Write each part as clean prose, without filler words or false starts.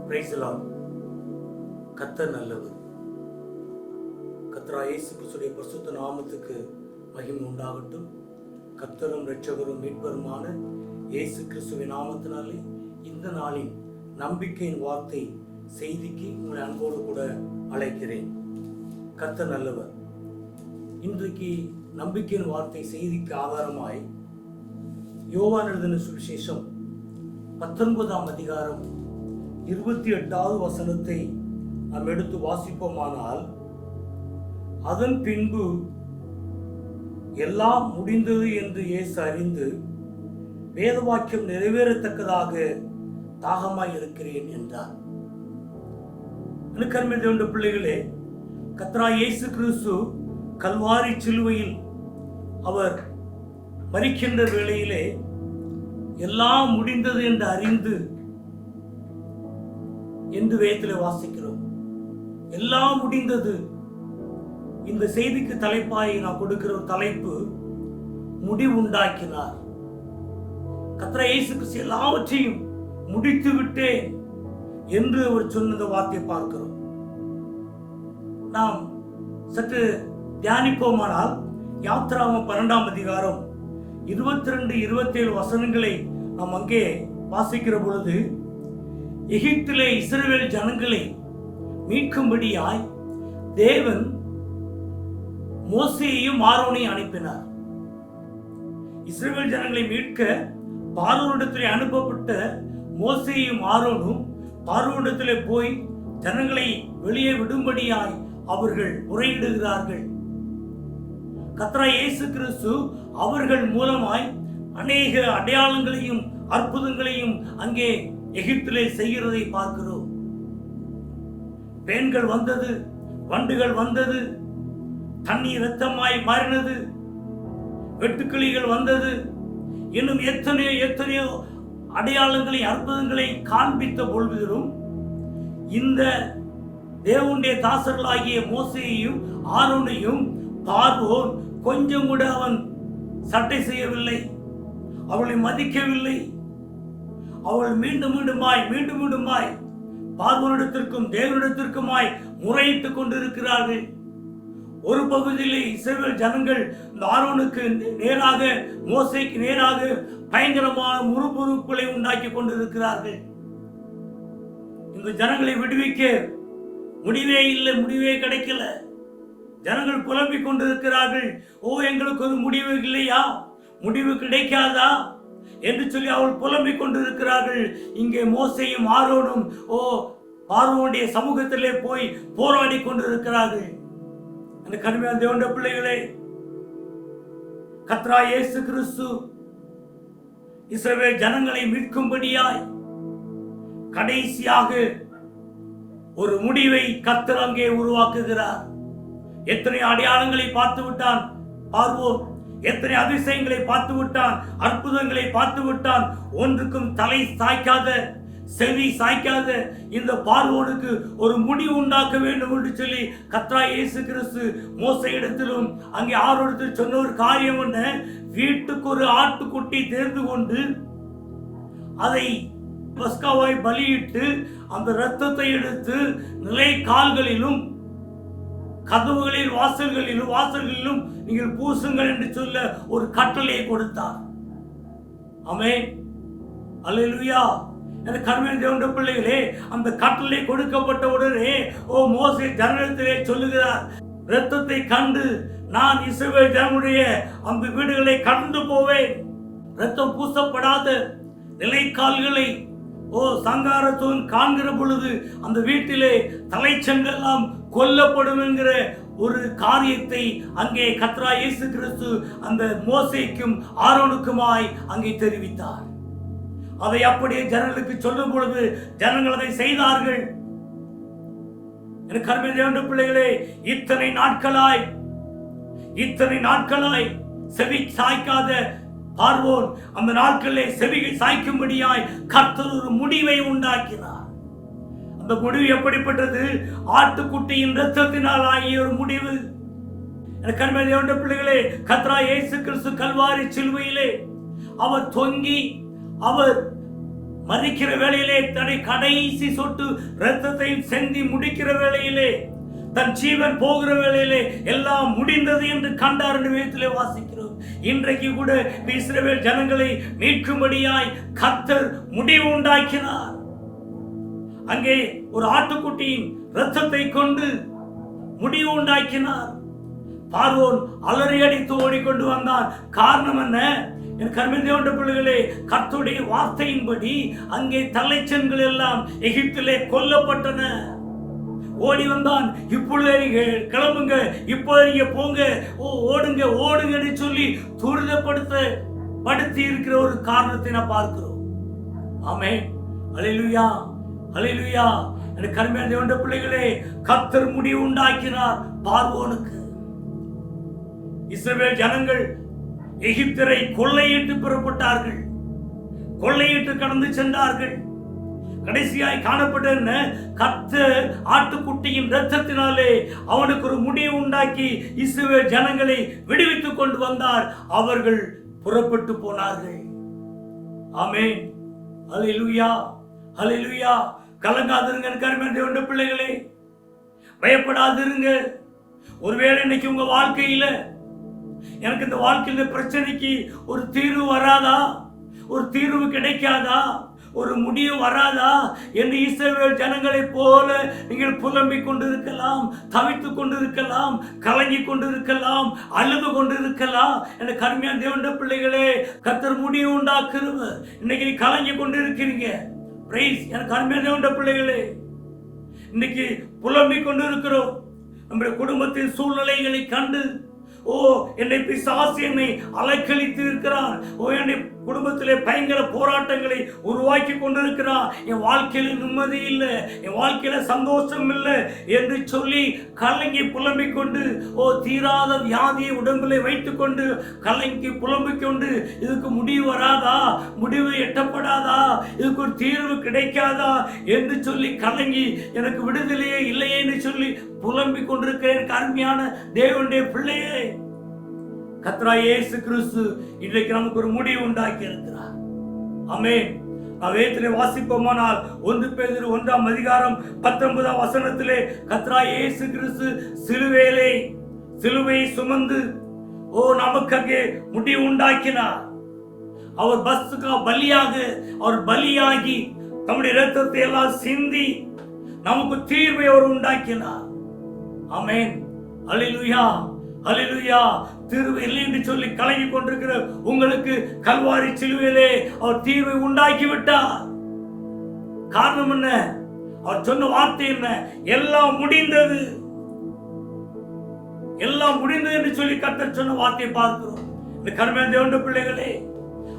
Praise the Lord. கர்த்தர் நல்லவர். கர்த்தராகிய இயேசு கிறிஸ்துவின் பரிசுத்த நாமத்துக்கு மகிமை உண்டாகட்டும். கர்த்தரும் இரட்சகரும் மீட்பருமான இயேசு கிறிஸ்துவின் நாமத்தினாலே இந்த நாளின் நம்பிக்கையின் வார்த்தை செய்திக்கு உங்களை அன்போடு கூட அழைக்கிறேன். கர்த்தர் நல்லவர். இன்றைக்கு நம்பிக்கையின் வார்த்தை செய்திக்கு ஆதாரமாய் யோவான் எழுதின சுவிசேஷம் 19ஆம் அதிகாரம் 28வது வசனத்தை நாம் எடுத்து வாசிப்போமானால், அதன் பின்பு எல்லாம் முடிந்தது என்று இயேசு அறிந்து வேத வாக்கியம் நிறைவேறத்தக்கதாக தாகமாய் இருக்கிறேன் என்றார். அருமையான தேவனுடைய பிள்ளைகளே, கர்த்தராகிய இயேசு கிறிஸ்து கல்வாரி சிலுவையில் அவர் மரிக்கின்ற வேளையிலே எல்லாம் முடிந்தது என்று அறிந்து என்று வேதத்தில் வாசிக்கிறோம். எல்லாம் முடிந்தது. இந்த செய்திக்கு தலைப்பாய் நான் கொடுக்கிற ஒரு தலைப்பு, முடிவுண்டாக்கினார். கர்த்தராகிய இயேசு கிறிஸ்து எல்லாவற்றையும் முடித்து விட்டேன் என்று அவர் சொன்ன வார்த்தையை பார்க்கிறோம். நாம் சற்று தியானிப்போமானால், யாத்திராகமம் 12ஆம் அதிகாரம் 22-27 வசனங்களை நாம் அங்கே வாசிக்கிற பொழுது, எகிப்திலே இஸ்ரவேல் ஜனங்களை மீட்கும்படியாய் தேவன் மோசேயையும் ஆரோனையும் அனுப்பினார். இஸ்ரவேல் ஜனங்களை மீட்க பார்வோனிடத்திலே அனுப்பப்பட்ட மோசேயும் ஆரோனும் பார்வோனிடத்திலே போய் ஜனங்களை வெளியே விடும்படியாய் அவர்கள் முறையிடுகிறார்கள். கர்த்தராகிய இயேசு கிறிஸ்து அவர்கள் மூலமாய் அநேக அடையாளங்களையும் அற்புதங்களையும் அங்கே எகிப்திலே செய்கிறதை பார்க்கிறோம். பேன்கள் வந்தது, வண்டுகள் வந்தது, தண்ணீர் இரத்தமாய் மாறினது, வெட்டுக்கிளிகள் வந்தது, இன்னும் எத்தனையோ எத்தனையோ அடையாளங்களை அற்புதங்களை காண்பித்த பொழுதிலும் இந்த தேவனுடைய தாசர்களாகிய மோசேயையும் ஆரோனையும் பார்வோன் கொஞ்சம் கூட அவன் சட்டை செய்யவில்லை, அவளை மதிக்கவில்லை. அவள் மீண்டும் மீண்டுமாய் பார்வோனிடத்திற்கும் தேவனிடத்திற்குமாய் முறையிட்டுக் கொண்டிருக்கிறார்கள். ஒரு பகுதியிலே இஸ்ரவேல் ஜனங்கள் இந்த ஆரோனுக்கு நேராக, மோசேக்கு நேராக பயங்கரமான முறுமுறுப்புகளை உண்டாக்கி கொண்டிருக்கிறார்கள். இந்த ஜனங்களை விடுவிக்க முடிவே இல்லை, முடிவே கிடைக்கல. ஜனங்கள் புலம்பிக் கொண்டிருக்கிறார்கள். எங்களுக்கு ஒரு முடிவு இல்லையா, முடிவு கிடைக்காதா என்று சொல்லி அவள் புலம்பிக் கொண்டிருக்கிறார்கள். இங்கே மோசேயும் ஆரோனும் பார்வோனுடைய சமூகத்திலே போய் போராடி கொண்டிருக்கிறார்கள். அந்த கருமையான தேவனுடைய பிள்ளைகளே, கர்த்தராகிய இயேசு கிறிஸ்து இஸ்ரவேல் ஜனங்களை மீட்கும்படியாய் கடைசியாக ஒரு முடிவை கர்த்தர் அங்கே உருவாக்குகிறார். எத்தனை அடையாளங்களை பார்த்து விட்டான் பார்வோன், எத்தனை அதிசயங்களை பார்த்து விட்டான், அற்புதங்களை பார்த்து விட்டான். ஒன்றுக்கும் தலை சாய்க்காத, செவி சாய்க்காத இந்த பார்வோனுக்கு ஒரு முடிவு உண்டாக்க வேண்டும் என்று சொல்லி கர்த்தராகிய இயேசு கிறிஸ்து மோசேயிடத்திலும் அங்கே ஆரோனிடத்தில் சொன்ன ஒரு காரியம் என்ன, வீட்டுக்கு ஒரு ஆட்டுக்குட்டி தேர்ந்து கொண்டு அதை பஸ்காவாய் பலியிட்டு அந்த இரத்தத்தை எடுத்து நிலை கால்களிலும் கதவுகளில் வாசல்களிலும் நீங்கள் பூசுங்கள் என்று சொல்ல ஒரு கட்டளையை கொடுத்தார். ஆமென், அல்லேலூயா. கர்மேன் தேவனுடைய பிள்ளைகளே, அந்த கட்டளை கொடுக்கப்பட்ட உடனே மோசே ஜனத்திலே சொல்லுகிறார், இரத்தத்தை கண்டு நான் இஸ்ரவேல் ஜனங்களுடைய அந்த வீடுகளை கடந்து போவேன். இரத்தம் பூசப்படாத நிலைக்கால்களை சங்காரத்தோன் காண்கிற பொழுது அந்த வீட்டிலே தலைச்சங்கெல்லாம் கொல்லப்படும் என்கிற ஒரு காரியத்தை அங்கே கர்த்தராகிய இயேசு கிறிஸ்து அந்த மோசேக்கும் ஆரோனுக்குமாய் அங்கே தெரிவித்தார். அதை அப்படியே ஜனங்களுக்கு சொல்லும் பொழுது ஜனங்கள் அதை செய்தார்கள். எனக்கு அருமையான தேவனுடைய பிள்ளைகளே, இத்தனை நாட்களாய் செவி சாய்க்காத பார்வோன் அந்த நாட்களிலே செவிகள் சாய்க்கும்படியாய் கர்த்தர் ஒரு முடிவை உண்டாக்கினார். அந்த முடிவு எப்படிப்பட்டது? ஆட்டுக்குட்டியின் இரத்தத்தினால் ஆகிய ஒரு முடிவு. எனக்கு அருமையான தேவனுடைய பிள்ளைகளே, கர்த்தராகிய இயேசு கிறிஸ்து கல்வாரி சிலுவையிலே அவர் தொங்கி அவர் மறிக்கிற வேளையிலே தன்னை கடைசி சொட்டு இரத்தத்தை செந்தி முடிக்கிற வேளையிலே, தன் ஜீவன் போகிற வேளையிலே எல்லாம் முடிந்தது என்று கண்டார் என்று வேதத்திலே வாசிக்கிறோம். இன்றைக்கு கூட இஸ்ரவேல் ஜனங்களை மீட்கும்படியாய் கர்த்தர் முடிவு உண்டாக்கினார். அங்கே ஒரு ஆட்டுக்குட்டியின் இரத்தத்தை கொண்டு முடிவு உண்டாக்கினார். பார்வோன் அலறி அடித்து ஓடிக்கொண்டு வந்தான். காரணம் என்ன? என் கர்மேந்தியோட பிள்ளைகளே, கர்த்தருடைய வார்த்தையின்படி அங்கே தலைச்சன்கள் எல்லாம் எகிப்திலே கொல்லப்பட்டன. ஓடி வந்தான். இப்பொழுதே நீங்க கிளம்புங்க, இப்போது நீங்க போங்க, ஓடுங்க ஓடுங்கன்னு சொல்லி துரிதப்படுத்தி இருக்கிற ஒரு காரணத்தை நான் பார்க்கிறோம். ஆமென், அல்லேலூயா, அல்லேலூயா. என் கர்மேந்தியோட பிள்ளைகளே, கர்த்தர் முடிவு உண்டாக்கினார் பார்வோனுக்கு. இஸ்ரவேல் ஜனங்கள் எகிப்தரை கொள்ளையிட்டு புறப்பட்டார்கள், கொள்ளையிட்டு கடந்து சென்றார்கள். கடைசியாய் காணப்பட்ட கர்த்தர் ஆட்டுக்குட்டியின் இரத்தத்தினாலே அவனுக்கு ஒரு முடிவு உண்டாக்கி இஸ்ரவேல் ஜனங்களை விடுவித்துக் கொண்டு வந்தார். அவர்கள் புறப்பட்டு போனார்கள். ஆமென், அல்லேலூயா, அல்லேலூயா. கலங்காதிருங்க கர்மேந்தியோட பிள்ளைகளே, பயப்படாதிருங்க. ஒருவேளை இன்னைக்கு உங்க வாழ்க்கையில எனக்கு இந்த வாழ்க்கையில பிரச்சனைக்கு ஒரு தீர்வு வராதா, ஒரு தீர்வு கிடைக்காதா, ஒரு முடிவு வராதா என்று இஸ்ரவேல் ஜனங்களை போல நீங்கள் புலம்பிக் கொண்டிருக்கலாம், தவித்துக் கொண்டிருக்கலாம், கலங்கி கொண்டிருக்கலாம், அழுது கொண்டிருக்கலாம். என கர்மையான தேவனுடைய பிள்ளைகளே, கர்த்தர் முடிவு உண்டாக்குறவர். இன்னைக்கு கலங்கி கொண்டிருக்கிறீங்க. பிரைஸ் என கர்மையான தேவனுடைய பிள்ளைகளே, இன்னைக்கு புலம்பிக் கொண்டிருக்கிறோம். நம்முடைய குடும்பத்தின் சூழ்நிலைகளை கண்டு, என்னை பிசாசு என்னை அலைக்கழித்து இருக்கிறான், என்னை குடும்பத்திலே பயங்கர போராட்டங்களை உருவாக்கி கொண்டிருக்கிறான், என் வாழ்க்கையில நிம்மதி இல்லை, என் வாழ்க்கையில சந்தோஷம் இல்லை என்று சொல்லி கலங்கி புலம்பிக் கொண்டு, தீராத வியாதியை உடம்பிலே வைத்துக் கொண்டு கலங்கி புலம்பிக் கொண்டு, இதுக்கு முடிவு வராதா, முடிவு எட்டப்படாதா, இதுக்கு ஒரு தீர்வு கிடைக்காதா என்று சொல்லி கலங்கி எனக்கு விடுதலையே இல்லையே என்று சொல்லி புலம்பிக் கொண்டிருக்கிறேன். அருமையான தேவனுடைய பிள்ளையே, கர்த்தராகிய இயேசு கிறிஸ்து இன்றைக்கு நமக்கு ஒரு முடிவு உண்டாக்கி இருக்கிறார். ஆமென். வேதத்திலே வாசிப்போமானால் 1 பேதுரு 1ஆம் அதிகாரம் 19ஆம் வசனத்திலே கர்த்தராகிய இயேசு கிறிஸ்து சிலுவையை சுமந்து நமக்கு அங்கே முடிவு உண்டாக்கினார். அவர் பலியாக அவர் பலியாகி தம்முடைய இரத்தத்தை எல்லாம் சிந்தி நமக்கு தீர்வை அவர் உண்டாக்கினார். ஆமென், அல்லேலூயா, அல்லேலூயா. தீர்வு இல்லை என்று சொல்லி கலங்கி கொண்டிருக்கிற உங்களுக்கு கல்வாரி சிலுவையிலே அவர் தீர்வை உண்டாக்கி விட்டார். காரணம் என்ன? அவர் சொன்ன வார்த்தை என்ன? எல்லாம் முடிந்தது, எல்லாம் முடிந்தது என்று சொல்லி கர்த்தர் சொன்ன வார்த்தையை பார்க்கிறோம். இந்த கர்மேந்திர தேவனுடைய பிள்ளைகளே,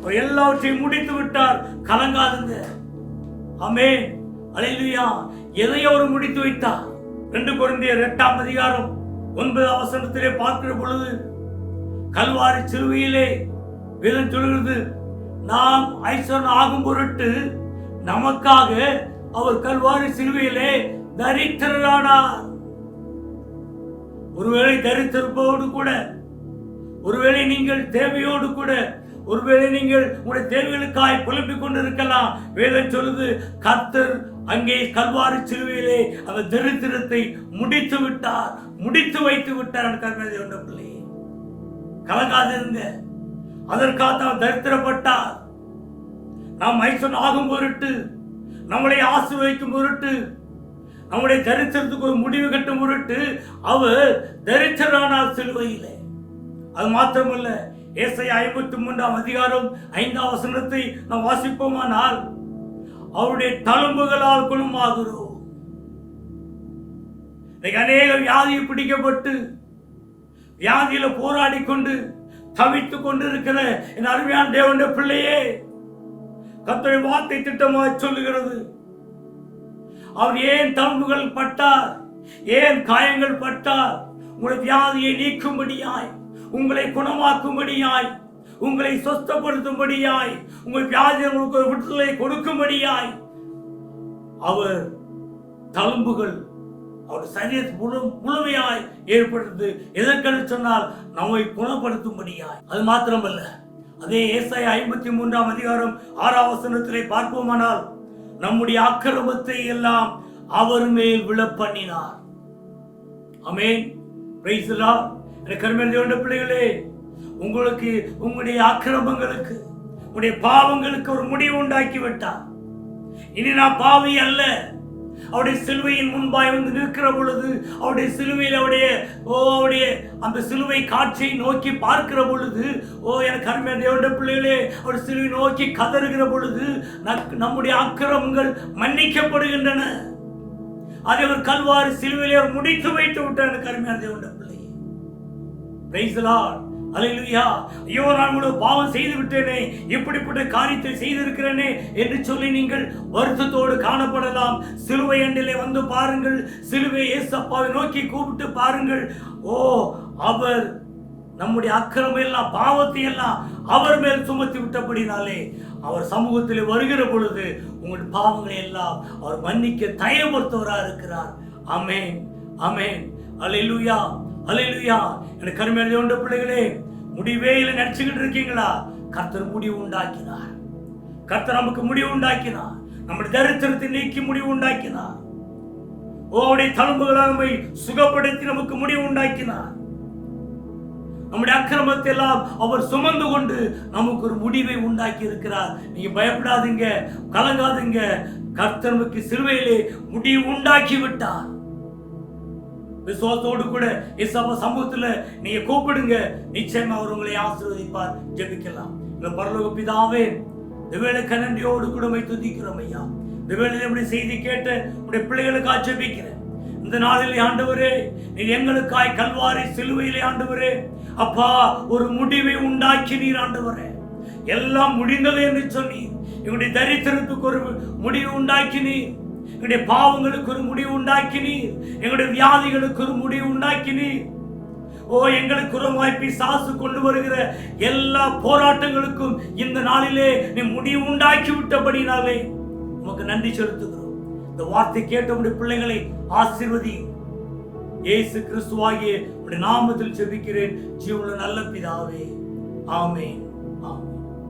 அவர் எல்லாவற்றையும் முடித்து விட்டார். கலங்காதுங்க. ஆமென், அல்லேலூயா. எதை அவர் முடித்து வைத்தார்? 2 கொரிந்தியர் 8ஆம் அதிகாரம் 9ஆம் வசனத்திலே பார்க்கிற பொழுது, கல்வாரி சிலுவையிலே வேதம் சொல்கிறது, நாம் ஐஸ்வரன் ஆகும் பொருட்டு நமக்காக அவர் கல்வாரி சிலுவையிலே தரித்திரரானார். ஒருவேளை தரித்திருப்போடு கூட, ஒருவேளை நீங்கள் தேவையோடு கூட, ஒருவேளை நீங்கள் உங்களுடைய தேவைகளுக்காய் புலம்பிக் கொண்டிருக்கலாம். வேதம் சொல்லுது, கர்த்தர் அங்கே கல்வாரி சிலுவையிலே அவர் தரித்திரத்தை முடித்து விட்டார், முடித்து வைத்து விட்டார். பிள்ளை கலங்காதிருங்க. அதற்காக அவர் தரித்திரப்பட்டார். நாம் ஐஸ்வரன் ஆகும் பொருட்டு, நம்மளை ஆசீர்வதிக்கும் பொருட்டு, நம்முடைய தரித்திரத்துக்கு ஒரு முடிவு கட்டும் பொருட்டு அவர் தரித்திரனானார் சிலுவையிலே. அது மாத்திரமல்ல, ஏசாயா 53ஆம் அதிகாரம் 5ஆம் வசனத்தை நாம் வாசிப்போமானால், அவருடைய தழும்புகளால் குணமாகிறோம். அநேக வியாதியை பிடிக்கப்பட்டு வியாதியில போராடி கொண்டு தவித்துக் கொண்டிருக்கிற என் அருமையான தேவனுடைய பிள்ளையே, கர்த்தருடைய வார்த்தை திட்டமாக சொல்லுகிறது, அவர் ஏன் தழும்புகள் பட்டார், ஏன் காயங்கள் பட்டார்? உங்களுடைய வியாதியை நீக்கும்படியாய், உங்களை குணமாக்கும்படியாய், உங்களை சொஸ்தப்படுத்தும்படியாய், உங்கள் வியாதி உங்களுக்கு ஒரு விடுதலை கொடுக்கும்படியாய் அவர் தழும்புகள் அவர் சரீரத்தை முழுமையாய் ஏற்படுத்து. எதற்கென்று சொன்னால் நம்மை குணப்படுத்தும்படியாய். அது மாத்திரமல்ல, அதே ஏசாயா 53ஆம் அதிகாரம் 6ஆம் வசனத்திலே பார்ப்போமானால், நம்முடைய அக்கிரமத்தை எல்லாம் அவர் மேல் விழப்பண்ணினார். ஆமென். Praise the Lord. எனக்கு அருமையான தேவனுடைய பிள்ளைகளே, உங்களுக்கு உங்களுடைய அக்கிரமங்களுக்கு, உங்களுடைய பாவங்களுக்கு ஒரு முடிவு உண்டாக்கி விட்டார். இனி நான் பாவி அல்ல. அவருடைய சிலுவையின் முன்பாய் வந்து நிற்கிற பொழுது, அவருடைய சிலுவையில் அவருடைய அந்த சிலுவை காட்சியை நோக்கி பார்க்கிற பொழுது, எனக்கு அருமையான தேவனுடைய பிள்ளைகளே, அவருடைய சிலுவை நோக்கி கதறுகிற பொழுது நம்முடைய அக்கிரமங்கள் மன்னிக்கப்படுகின்றன. அதை அவர் கல்வாரி சிலுவையிலே அவர் முடித்து வைத்து விட்டார். எனக்கு அருமையான தேவனுடைய பிள்ளையே, பிரைஸ் தி லார்ட். அல்லேலூயா. ஐயோ, நான் இவ்வளவு பாவம் செய்து விட்டேனே, இப்படிப்பட்ட காரியத்தை செய்திருக்கிறேனே என்று சொல்லி நீங்கள் வருத்தத்தோடு காணப்படலாம். சிலுவை அண்டிலே வந்து பாருங்கள். சிலுவை இயேசப்பாவை நோக்கி கூப்பிட்டு பாருங்கள். அவர் நம்முடைய அக்கிரமம் எல்லாம், பாவத்தை எல்லாம் அவர் மேல் சுமத்தி விட்டபடினாலே அவர் சமூகத்தில் வருகிற பொழுது உங்கள் பாவங்களை எல்லாம் அவர் மன்னிக்க தயவுறுத்தவராக இருக்கிறார். ஆமென், ஆமென். அல்லேலூயா, அல்லேலூயா. எனக்கு அருமையான தேவனுடைய பிள்ளைகளே, முடிவே இல்லை நினைச்சுக்கிட்டு இருக்கீங்களா? கர்த்தர் முடிவு உண்டாக்கினார். கர்த்தர் நமக்கு முடிவு உண்டாக்கினார். நம்முடைய தரித்திரத்தை நீக்கி முடிவு உண்டாக்கினார். அவருடைய தழும்புகளால் நம்மை சுகப்படுத்தி நமக்கு முடிவு உண்டாக்கினார். நம்முடைய அக்கிரமத்தை எல்லாம் அவர் சுமந்து கொண்டு நமக்கு ஒரு முடிவை உண்டாக்கி இருக்கிறார். நீங்க பயப்படாதீங்க, கலங்காதீங்க. கர்த்தர் நமக்கு சிலுவையிலே முடிவு உண்டாக்கி விட்டார். விசுவாசத்தோடு கூட இயேசுவ சமூகத்துல நீங்க கூப்பிடுங்க, நிச்சயமா அவர் உங்களை ஆசீர்வதிப்பார். ஜெபிக்கலாம். பரலோக பிதாவே, இந்த வேளைக்கு நன்றியோடு கூட உம்மை துதிக்கிறோம் ஐயா. இந்த வேளையில நம்முடைய செய்தி கேட்ட உடைய பிள்ளைகளுக்காக ஜெபிக்கிறேன். இந்த நாளிலே ஆண்டவரே, நீர் எங்களுக்காய் கல்வாரி சிலுவையிலே ஆண்டவரே அப்பா ஒரு முடிவை உண்டாக்கி நீர் ஆண்டவரே, எல்லாம் முடிந்தது என்று சொன்னீர். எங்களுடைய தரித்திரத்துக்கு ஒரு முடிவு உண்டாக்கினீர். எங்களுடைய பாவங்களுக்கு ஒரு முடிவு உண்டாக்கினீர். எங்களுடைய வியாதிகளுக்கு ஒரு முடிவு உண்டாக்கினீர். எங்களுக்கு உரமாய் பிசாசு கொண்டு வருகிற எல்லா போராட்டங்களுக்கும் இந்த நாளிலே நீ முடிவு உண்டாக்கி விட்டபடினாலே உமக்கு நன்றி செலுத்துகிறோம். இந்த வார்த்தை கேட்ட உடைய பிள்ளைகளை ஆசீர்வதி. இயேசு கிறிஸ்துவாகிய உடைய நாமத்தில் ஜெபிக்கிறேன் ஜீவனுள்ள நல்ல பிதாவே. ஆமென், ஆமென்.